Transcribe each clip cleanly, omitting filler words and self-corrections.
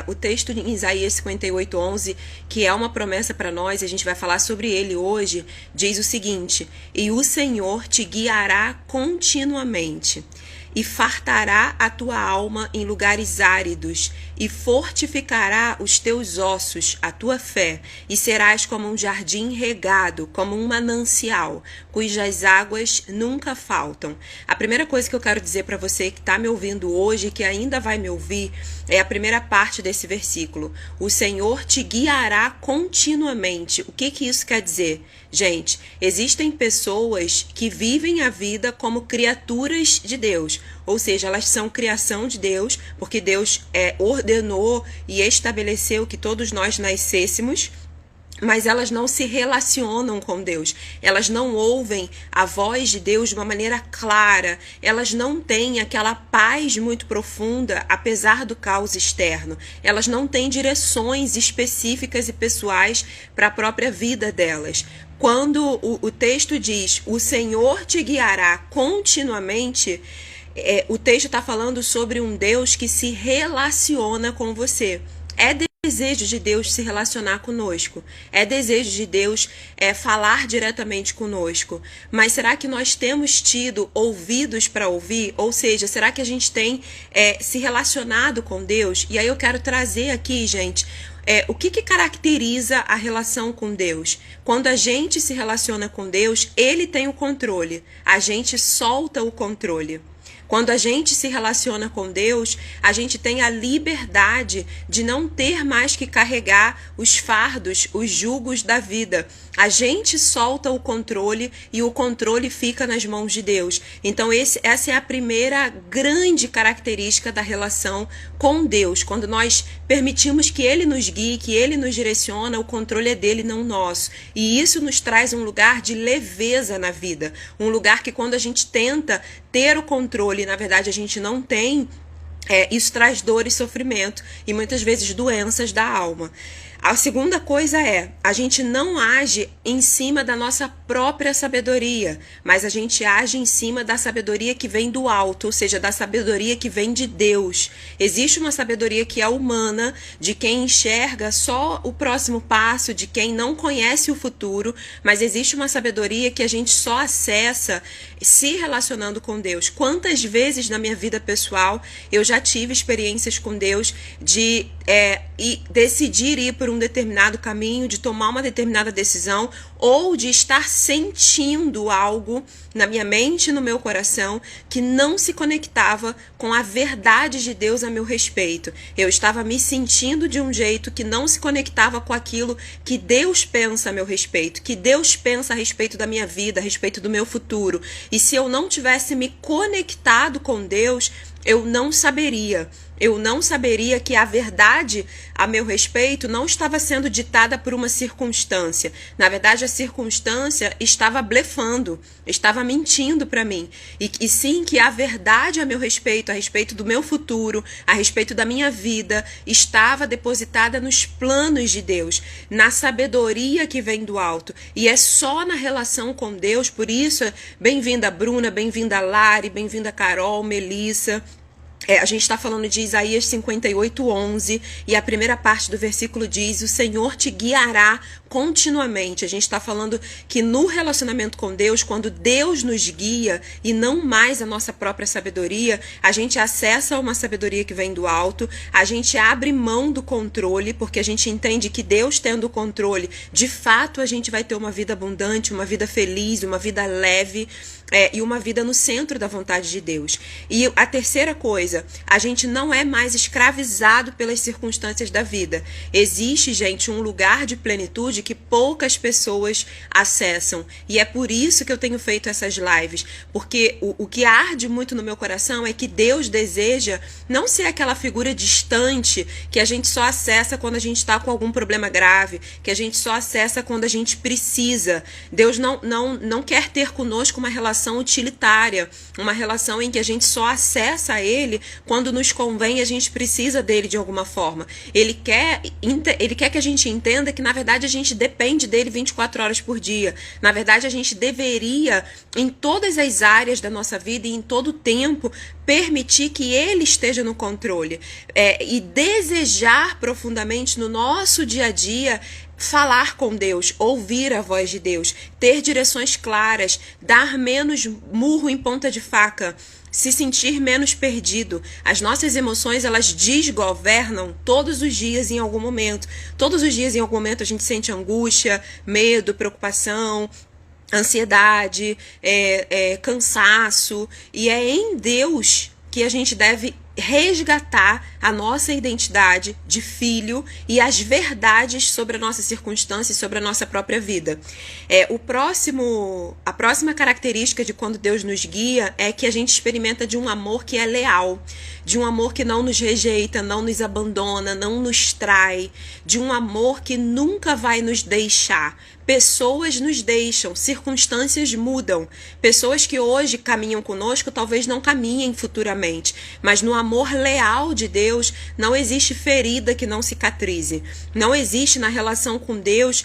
O texto em Isaías 58:11, que é uma promessa para nós, e a gente vai falar sobre ele hoje, diz o seguinte: e o Senhor te guiará continuamente, e fartará a tua alma em lugares áridos, e fortificará os teus ossos, a tua fé, e serás como um jardim regado, como um manancial, cujas águas nunca faltam. A primeira coisa que eu quero dizer para você que está me ouvindo hoje, que ainda vai me ouvir, é a primeira parte desse versículo. O Senhor te guiará continuamente. O que isso quer dizer? Gente, existem pessoas que vivem a vida como criaturas de Deus, ou seja, elas são criação de Deus, porque Deus ordenou e estabeleceu que todos nós nascêssemos, mas elas não se relacionam com Deus, elas não ouvem a voz de Deus de uma maneira clara, elas não têm aquela paz muito profunda, apesar do caos externo, elas não têm direções específicas e pessoais para a própria vida delas. Quando o texto diz, o Senhor te guiará continuamente, o texto está falando sobre um Deus que se relaciona com você. É desejo de Deus se relacionar conosco, é desejo de Deus falar diretamente conosco, mas será que nós temos tido ouvidos para ouvir? Ou seja, será que a gente tem se relacionado com Deus? E aí eu quero trazer aqui, gente, o que caracteriza a relação com Deus? Quando a gente se relaciona com Deus, Ele tem o controle, a gente solta o controle. Quando a gente se relaciona com Deus, a gente tem a liberdade de não ter mais que carregar os fardos, os jugos da vida. A gente solta o controle e o controle fica nas mãos de Deus. Então essa é a primeira grande característica da relação com Deus. Quando nós permitimos que Ele nos guie, que Ele nos direciona, o controle é dele, não nosso. E isso nos traz um lugar de leveza na vida. Um lugar que quando a gente tenta ter o controle, na verdade a gente não tem, isso traz dor e sofrimento e muitas vezes doenças da alma. A segunda coisa a gente não age em cima da nossa própria sabedoria, mas a gente age em cima da sabedoria que vem do alto, ou seja, da sabedoria que vem de Deus. Existe uma sabedoria que é humana, de quem enxerga só o próximo passo, de quem não conhece o futuro, mas existe uma sabedoria que a gente só acessa se relacionando com Deus. Quantas vezes na minha vida pessoal eu já tive experiências com Deus de decidir ir por um determinado caminho, de tomar uma determinada decisão, ou de estar sentindo algo na minha mente e no meu coração que não se conectava com a verdade de Deus a meu respeito. Eu estava me sentindo de um jeito que não se conectava com aquilo que Deus pensa a meu respeito, que Deus pensa a respeito da minha vida, a respeito do meu futuro. E se eu não tivesse me conectado com Deus, eu não saberia que a verdade a meu respeito não estava sendo ditada por uma circunstância. Na verdade, a circunstância estava blefando, estava mentindo para mim. E sim que a verdade a meu respeito, a respeito do meu futuro, a respeito da minha vida, estava depositada nos planos de Deus, na sabedoria que vem do alto. E é só na relação com Deus, por isso, bem-vinda Bruna, bem-vinda Lari, bem-vinda Carol, Melissa. A gente está falando de Isaías 58:11 e a primeira parte do versículo diz: o Senhor te guiará continuamente. A gente está falando que no relacionamento com Deus, quando Deus nos guia e não mais a nossa própria sabedoria, a gente acessa uma sabedoria que vem do alto, a gente abre mão do controle, porque a gente entende que Deus tendo o controle, de fato a gente vai ter uma vida abundante, uma vida feliz, uma vida leve, e uma vida no centro da vontade de Deus. E a terceira coisa, a gente não é mais escravizado pelas circunstâncias da vida. Existe, gente, um lugar de plenitude que poucas pessoas acessam. E é por isso que eu tenho feito essas lives. Porque o que arde muito no meu coração é que Deus deseja não ser aquela figura distante que a gente só acessa quando a gente está com algum problema grave, que a gente só acessa quando a gente precisa. Deus não quer ter conosco uma relação utilitária, uma relação em que a gente só acessa Ele quando nos convém e a gente precisa dele de alguma forma. Ele quer que a gente entenda que, na verdade, a gente depende dele 24 horas por dia. Na verdade, a gente deveria, em todas as áreas da nossa vida e em todo o tempo, permitir que Ele esteja no controle, e desejar profundamente no nosso dia a dia falar com Deus, ouvir a voz de Deus, ter direções claras, dar menos murro em ponta de faca, se sentir menos perdido. As nossas emoções, elas desgovernam todos os dias em algum momento. Todos os dias em algum momento a gente sente angústia, medo, preocupação, ansiedade, cansaço, e é em Deus que a gente deve resgatar a nossa identidade de filho e as verdades sobre a nossa circunstância e sobre a nossa própria vida. A próxima característica de quando Deus nos guia é que a gente experimenta de um amor que é leal, de um amor que não nos rejeita, não nos abandona, não nos trai, de um amor que nunca vai nos deixar. Pessoas nos deixam, circunstâncias mudam. Pessoas que hoje caminham conosco talvez não caminhem futuramente, mas no amor leal de Deus não existe ferida que não cicatrize. Não existe na relação com Deus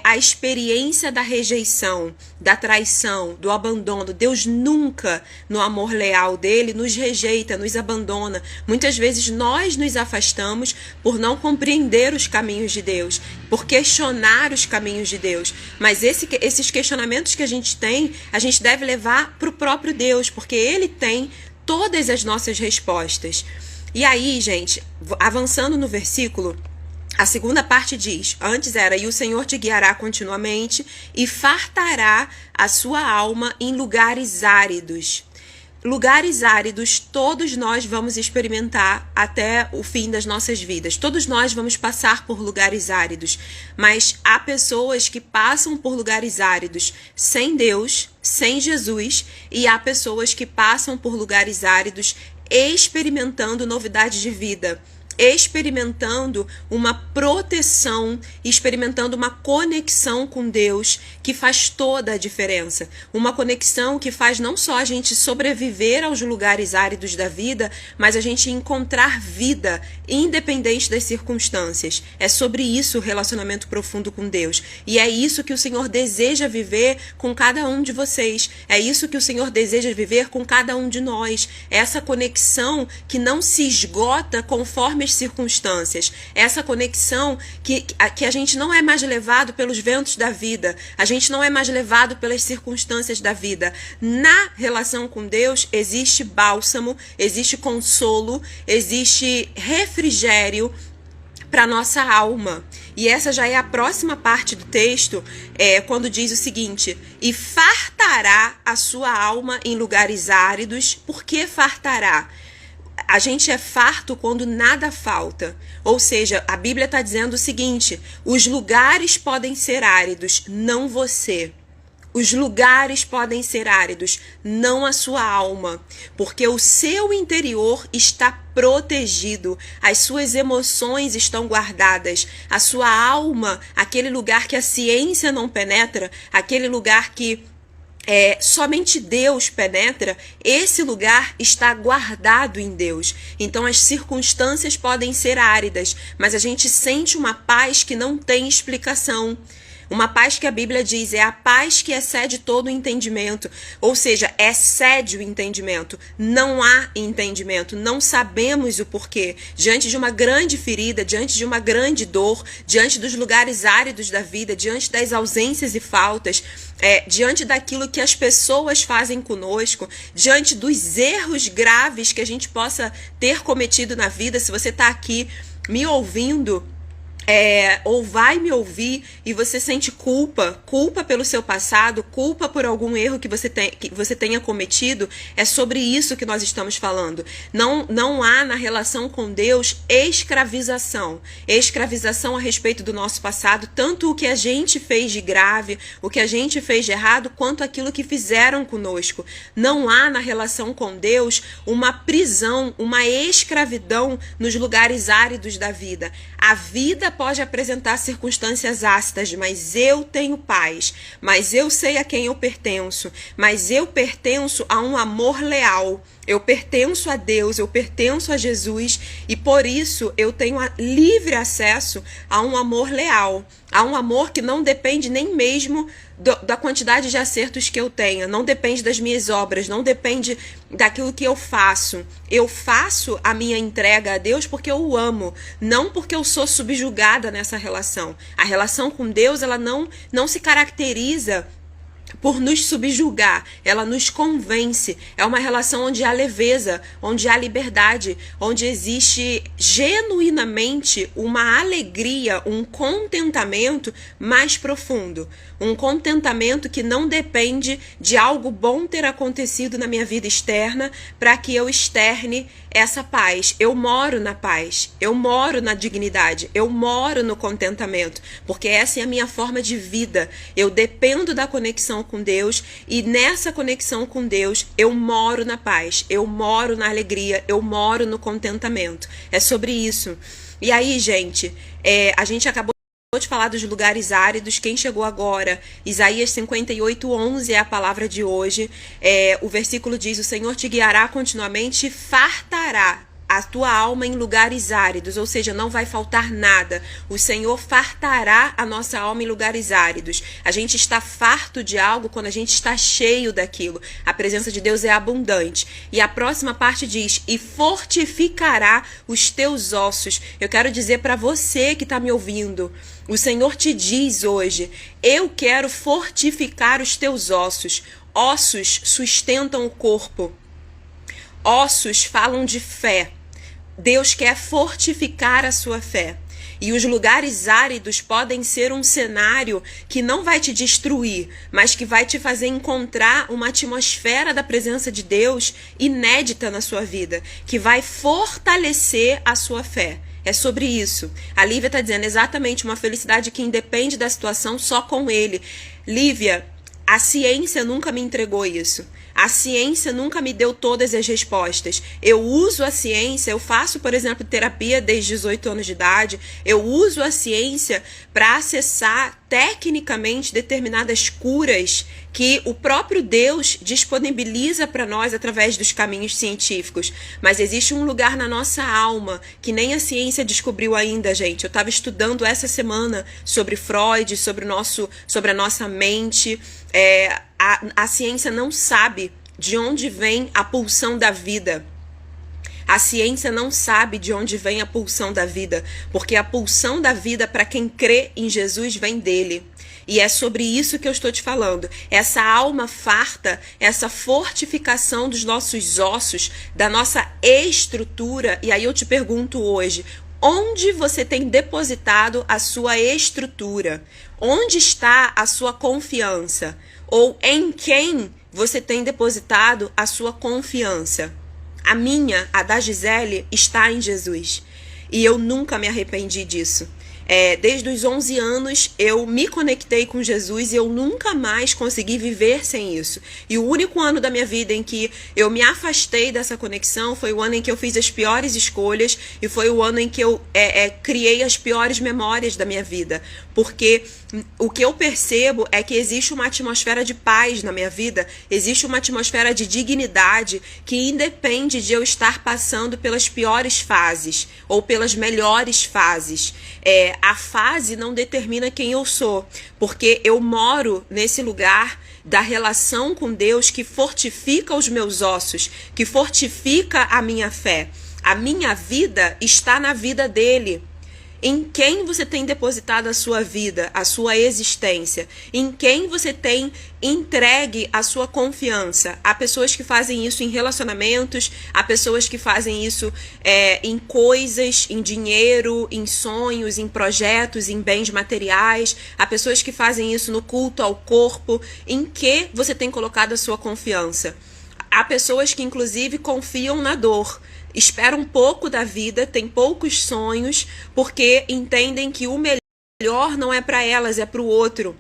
a experiência da rejeição, da traição, do abandono. Deus nunca, no amor leal dele, nos rejeita, nos abandona. Muitas vezes nós nos afastamos por não compreender os caminhos de Deus, por questionar os caminhos de Deus. Mas esses questionamentos que a gente tem, a gente deve levar para o próprio Deus, porque Ele tem todas as nossas respostas. E aí, gente, avançando no versículo, a segunda parte diz, antes era, e o Senhor te guiará continuamente e fartará a sua alma em lugares áridos. Lugares áridos, todos nós vamos experimentar até o fim das nossas vidas. Todos nós vamos passar por lugares áridos. Mas há pessoas que passam por lugares áridos sem Deus, sem Jesus, e há pessoas que passam por lugares áridos experimentando novidade de vida, experimentando uma proteção, experimentando uma conexão com Deus que faz toda a diferença. Uma conexão que faz não só a gente sobreviver aos lugares áridos da vida, mas a gente encontrar vida independente das circunstâncias. É sobre isso o relacionamento profundo com Deus. E é isso que o Senhor deseja viver com cada um de vocês. É isso que o Senhor deseja viver com cada um de nós. Essa conexão que não se esgota conforme as circunstâncias, essa conexão que a gente não é mais levado pelos ventos da vida, a gente não é mais levado pelas circunstâncias da vida. Na relação com Deus existe bálsamo, existe consolo, existe refrigério para nossa alma. E essa já é a próxima parte do texto, quando diz o seguinte: e fartará a sua alma em lugares áridos. Por que fartará? A gente é farto quando nada falta. Ou seja, a Bíblia está dizendo o seguinte: os lugares podem ser áridos, não você. Os lugares podem ser áridos, não a sua alma, porque o seu interior está protegido, as suas emoções estão guardadas, a sua alma, aquele lugar que a ciência não penetra, aquele lugar que somente Deus penetra, esse lugar está guardado em Deus. Então as circunstâncias podem ser áridas, mas a gente sente uma paz que não tem explicação. Uma paz que a Bíblia diz é a paz que excede todo o entendimento. Ou seja, excede o entendimento. Não há entendimento. Não sabemos o porquê. Diante de uma grande ferida, diante de uma grande dor, diante dos lugares áridos da vida, diante das ausências e faltas, diante daquilo que as pessoas fazem conosco, diante dos erros graves que a gente possa ter cometido na vida. Se você está aqui me ouvindo, ou vai me ouvir e você sente culpa pelo seu passado, culpa por algum erro que você tenha cometido, é sobre isso que nós estamos falando. Não há na relação com Deus escravização a respeito do nosso passado, tanto o que a gente fez de grave, o que a gente fez de errado, quanto aquilo que fizeram conosco. Não há na relação com Deus uma prisão, uma escravidão nos lugares áridos da vida. A vida pode apresentar circunstâncias ácidas, mas eu tenho paz, mas eu sei a quem eu pertenço, mas eu pertenço a um amor leal, eu pertenço a Deus, eu pertenço a Jesus, e por isso eu tenho livre acesso a um amor leal, a um amor que não depende nem mesmo da quantidade de acertos que eu tenha, não depende das minhas obras, não depende daquilo que eu faço. Eu faço a minha entrega a Deus porque eu o amo, não porque eu sou subjugada nessa relação. A relação com Deus, ela não se caracteriza por nos subjugar, ela nos convence. É uma relação onde há leveza, onde há liberdade, onde existe genuinamente uma alegria, um contentamento mais profundo. Um contentamento que não depende de algo bom ter acontecido na minha vida externa para que eu externe essa paz. Eu moro na paz, eu moro na dignidade, eu moro no contentamento, porque essa é a minha forma de vida. Eu dependo da conexão com Deus e nessa conexão com Deus eu moro na paz, eu moro na alegria, eu moro no contentamento. É sobre isso. E aí, gente, a gente acabou de falar dos lugares áridos. Quem chegou agora, Isaías 58:11 é a palavra de hoje. O versículo diz: o Senhor te guiará continuamente e fartará a tua alma em lugares áridos, ou seja, não vai faltar nada. O Senhor fartará a nossa alma em lugares áridos. A gente está farto de algo quando a gente está cheio daquilo. A presença de Deus é abundante. E a próxima parte diz: e fortificará os teus ossos. Eu quero dizer para você que está me ouvindo, o Senhor te diz hoje: eu quero fortificar os teus ossos. Ossos sustentam o corpo. Ossos falam de fé. Deus quer fortificar a sua fé. E os lugares áridos podem ser um cenário que não vai te destruir, mas que vai te fazer encontrar uma atmosfera da presença de Deus inédita na sua vida, que vai fortalecer a sua fé. É sobre isso. A Lívia está dizendo exatamente, uma felicidade que independe da situação só com Ele. Lívia, a ciência nunca me entregou isso. A ciência nunca me deu todas as respostas. Eu uso a ciência, eu faço, por exemplo, terapia desde 18 anos de idade. Eu uso a ciência para acessar tecnicamente determinadas curas que o próprio Deus disponibiliza para nós através dos caminhos científicos. Mas existe um lugar na nossa alma que nem a ciência descobriu ainda, gente. Eu estava estudando essa semana sobre Freud, sobre a nossa mente. A ciência não sabe de onde vem a pulsão da vida. A ciência não sabe de onde vem a pulsão da vida, porque a pulsão da vida para quem crê em Jesus vem dele. E é sobre isso que eu estou te falando. Essa alma farta, essa fortificação dos nossos ossos, da nossa estrutura. E aí eu te pergunto hoje, onde você tem depositado a sua estrutura? Onde está a sua confiança? Ou em quem você tem depositado a sua confiança? A minha, a da Gisele, está em Jesus. E eu nunca me arrependi disso. Desde os 11 anos eu me conectei com Jesus e eu nunca mais consegui viver sem isso. E o único ano da minha vida em que eu me afastei dessa conexão foi o ano em que eu fiz as piores escolhas e foi o ano em que eu criei as piores memórias da minha vida. Porque o que eu percebo é que existe uma atmosfera de paz na minha vida, existe uma atmosfera de dignidade que independe de eu estar passando pelas piores fases ou pelas melhores fases. A fase não determina quem eu sou, porque eu moro nesse lugar da relação com Deus que fortifica os meus ossos, que fortifica a minha fé. A minha vida está na vida dele. Em quem você tem depositado a sua vida, a sua existência? Em quem você tem entregue a sua confiança? Há pessoas que fazem isso em relacionamentos, há pessoas que fazem isso em coisas, em dinheiro, em sonhos, em projetos, em bens materiais. Há pessoas que fazem isso no culto ao corpo. Em que você tem colocado a sua confiança? Há pessoas que inclusive confiam na dor. Esperam um pouco da vida, têm poucos sonhos, porque entendem que o melhor não é para elas, é para o outro.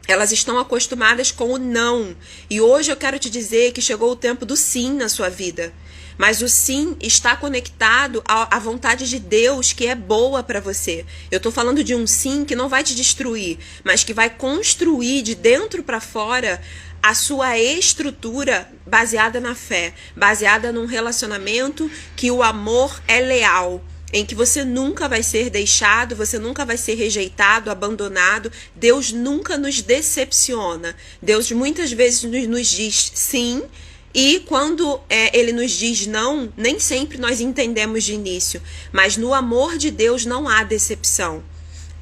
Elas estão acostumadas com o não. E hoje eu quero te dizer que chegou o tempo do sim na sua vida. Mas o sim está conectado à vontade de Deus, que é boa para você. Eu estou falando de um sim que não vai te destruir, mas que vai construir de dentro para fora a sua estrutura baseada na fé, baseada num relacionamento que o amor é leal. em que você nunca vai ser deixado, você nunca vai ser rejeitado, abandonado. Deus nunca nos decepciona. Deus muitas vezes nos diz sim, e quando ele nos diz não, nem sempre nós entendemos de início. Mas no amor de Deus não há decepção.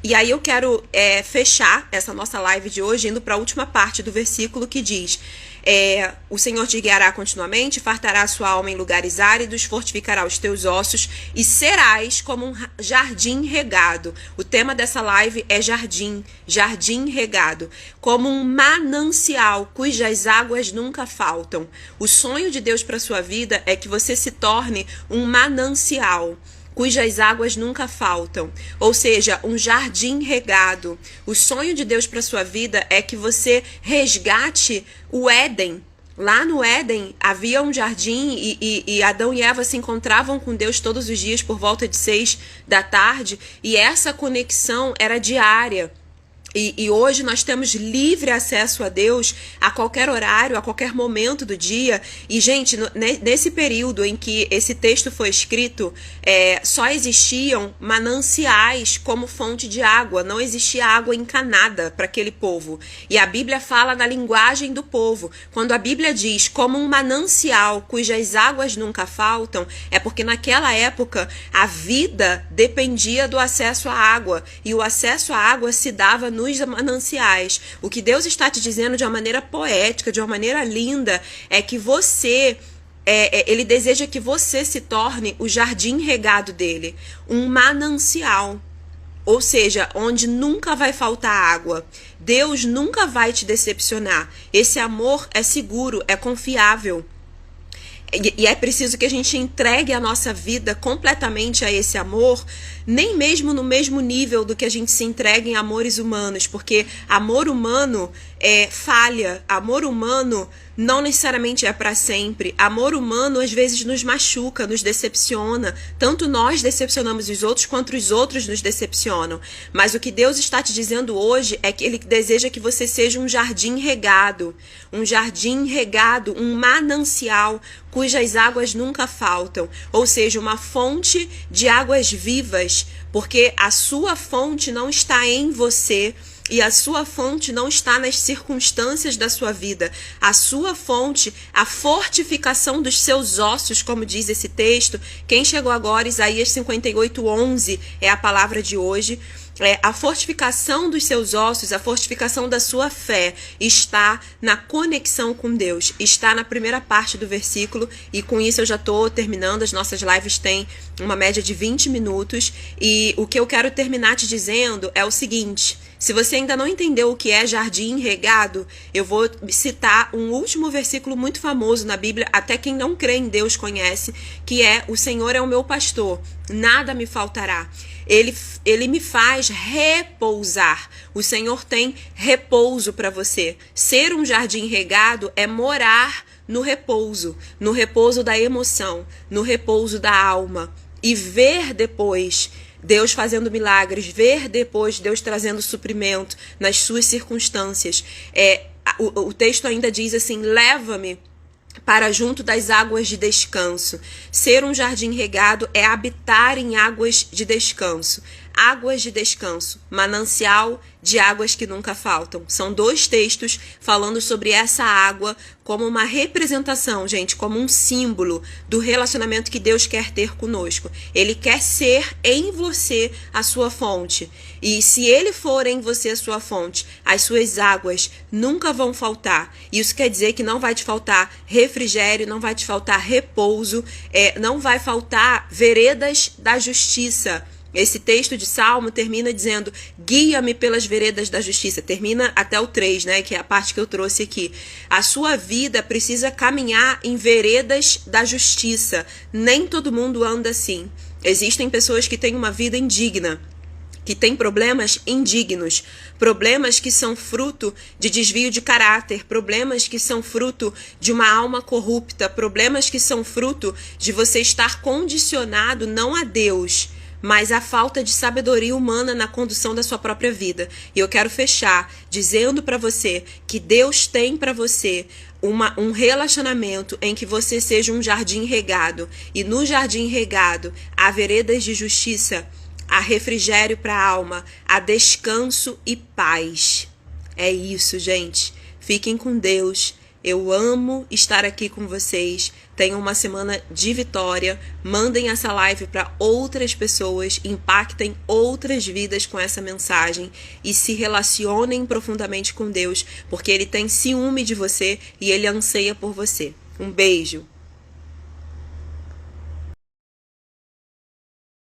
E aí eu quero fechar essa nossa live de hoje indo para a última parte do versículo que diz: o Senhor te guiará continuamente, fartará a sua alma em lugares áridos, fortificará os teus ossos e serás como um jardim regado. O tema dessa live é jardim regado, como um manancial cujas águas nunca faltam. O sonho de Deus para sua vida é que você se torne um manancial cujas águas nunca faltam, ou seja, um jardim regado. O sonho de Deus para sua vida é que você resgate o Éden. Lá no Éden havia um jardim e Adão e Eva se encontravam com Deus todos os dias por volta de 6 da tarde, e essa conexão era diária. E hoje nós temos livre acesso a Deus a qualquer horário, a qualquer momento do dia. E, gente, nesse período em que esse texto foi escrito, só existiam mananciais como fonte de água. Não existia água encanada para aquele povo. E a Bíblia fala na linguagem do povo. Quando a Bíblia diz como um manancial cujas águas nunca faltam, é porque naquela época a vida dependia do acesso à água. E o acesso à água se dava nos mananciais. O que Deus está te dizendo de uma maneira poética, de uma maneira linda, é que você, ele deseja que você se torne o jardim regado dele, um manancial, ou seja, onde nunca vai faltar água. Deus nunca vai te decepcionar. Esse amor é seguro, é confiável. E é preciso que a gente entregue a nossa vida completamente a esse amor, nem mesmo no mesmo nível do que a gente se entrega em amores humanos, porque amor humano falha, amor humano não necessariamente é para sempre. Amor humano às vezes nos machuca, nos decepciona. Tanto nós decepcionamos os outros, quanto os outros nos decepcionam. Mas o que Deus está te dizendo hoje é que Ele deseja que você seja um jardim regado, um manancial cujas águas nunca faltam, ou seja, uma fonte de águas vivas, porque a sua fonte não está em você, e a sua fonte não está nas circunstâncias da sua vida. A sua fonte, a fortificação dos seus ossos, como diz esse texto. Quem chegou agora, Isaías 58:11 é a palavra de hoje. A fortificação dos seus ossos, a fortificação da sua fé está na conexão com Deus, está na primeira parte do versículo, e com isso eu já estou terminando. As nossas lives têm uma média de 20 minutos, e o que eu quero terminar te dizendo é o seguinte: se você ainda não entendeu o que é jardim regado, eu vou citar um último versículo muito famoso na Bíblia, até quem não crê em Deus conhece, que é: o Senhor é o meu pastor, nada me faltará. Ele me faz repousar. O Senhor tem repouso para você. Ser um jardim regado é morar no repouso da emoção, no repouso da alma, e ver depois Deus fazendo milagres, ver depois Deus trazendo suprimento nas suas circunstâncias. O texto ainda diz assim: leva-me para junto das águas de descanso. Ser um jardim regado é habitar em águas de descanso. Águas de descanso, manancial de águas que nunca faltam. São 2 textos falando sobre essa água como uma representação, gente, como um símbolo do relacionamento que Deus quer ter conosco. Ele quer ser em você a sua fonte. E se Ele for em você a sua fonte, as suas águas nunca vão faltar. Isso quer dizer que não vai te faltar refrigério, não vai te faltar repouso, não vai faltar veredas da justiça. Esse texto de Salmo termina dizendo: guia-me pelas veredas da justiça. Termina até o 3, né, que é a parte que eu trouxe aqui. A sua vida precisa caminhar em veredas da justiça. Nem todo mundo anda assim. Existem pessoas que têm uma vida indigna, que têm problemas indignos, problemas que são fruto de desvio de caráter, problemas que são fruto de uma alma corrupta, problemas que são fruto de você estar condicionado não a Deus, mas a falta de sabedoria humana na condução da sua própria vida. E eu quero fechar dizendo para você que Deus tem para você um relacionamento em que você seja um jardim regado, e no jardim regado há veredas de justiça, há refrigério para a alma, há descanso e paz. É isso, gente. Fiquem com Deus. Eu amo estar aqui com vocês. Tenham uma semana de vitória. Mandem essa live para outras pessoas, impactem outras vidas com essa mensagem e se relacionem profundamente com Deus, porque Ele tem ciúme de você e Ele anseia por você. Um beijo.